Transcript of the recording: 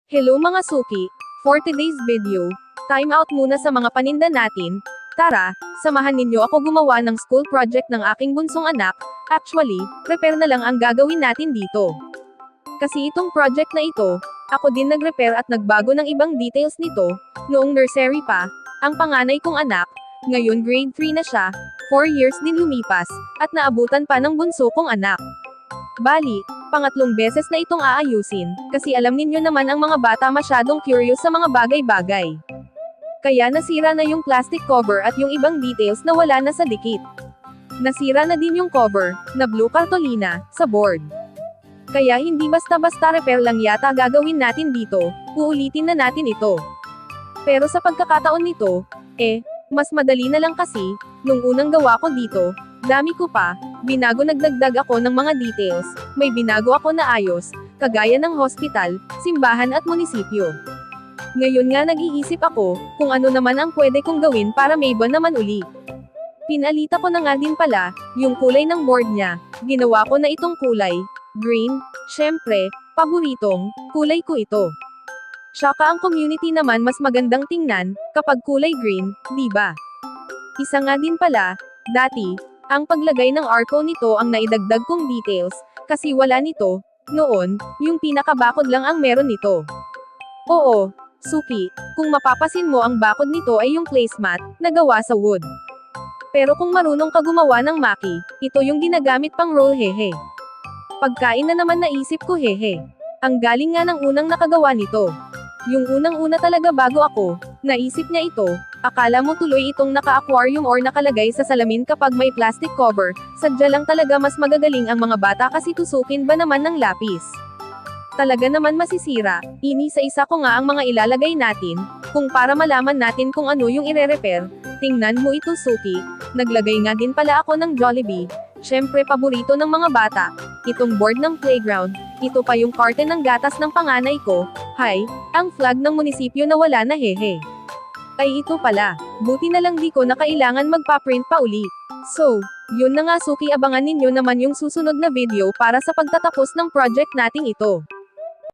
Hello mga suki, for today's video, time out muna sa mga paninda natin. Tara, samahan ninyo ako gumawa ng school project ng aking bunsong anak. Actually, repair na lang ang gagawin natin dito. Kasi itong project na ito, ako din nag-repair at nagbago ng ibang details nito, noong nursery pa, ang panganay kong anak, ngayon grade 3 na siya, 4 years din lumipas, at naabutan pa ng bunso kong anak. Bali, pangatlong beses na itong aayusin, kasi alam ninyo naman ang mga bata masyadong curious sa mga bagay-bagay. Kaya nasira na yung plastic cover at yung ibang details na wala na sa dikit. Nasira na din yung cover, na blue cartolina, sa board. Kaya hindi basta-basta repair lang yata gagawin natin dito, uulitin na natin ito. Pero sa pagkakataon nito, mas madali na lang kasi, nung unang gawa ko dito, dami ko pa, binago nagdagdag ako ng mga details, may binago ako na ayos, kagaya ng hospital, simbahan at munisipyo. Ngayon nga nag-iisip ako, kung ano naman ang pwede kong gawin para may iba naman uli. Pinalita ko na nga din pala, yung kulay ng board niya, ginawa ko na itong kulay, green, syempre, paboritong, kulay ko ito. Tsaka ang community naman mas magandang tingnan, kapag kulay green, di ba? Isa nga din pala, dati, ang paglagay ng arco nito ang naidagdag kong details, kasi wala nito, noon, yung pinakabakod lang ang meron nito. Oo, suki, kung mapapasin mo ang bakod nito ay yung placemat, na gawa sa wood. Pero kung marunong ka gumawa ng maki, ito yung ginagamit pang roll hehe. Pagkain na naman naisip ko hehe. Ang galing nga ng unang nakagawa nito. Yung unang-una talaga bago ako, naisip niya ito, akala mo tuloy itong naka-aquarium or nakalagay sa salamin kapag may plastic cover, sadya lang talaga mas magagaling ang mga bata kasi tusukin ba naman ng lapis. Talaga naman masisira, ini sa isa ko nga ang mga ilalagay natin, kung para malaman natin kung ano yung ire-repair, tingnan mo ito suki, naglagay nga din pala ako ng Jollibee, syempre paborito ng mga bata, itong board ng playground, ito pa yung curtain ng gatas ng panganay ko, hay, ang flag ng munisipyo na wala na hehe. Ay ito pala, buti na lang di ko na kailangan magpa-print pa ulit. So, yun na nga suki abangan ninyo naman yung susunod na video para sa pagtatapos ng project nating ito.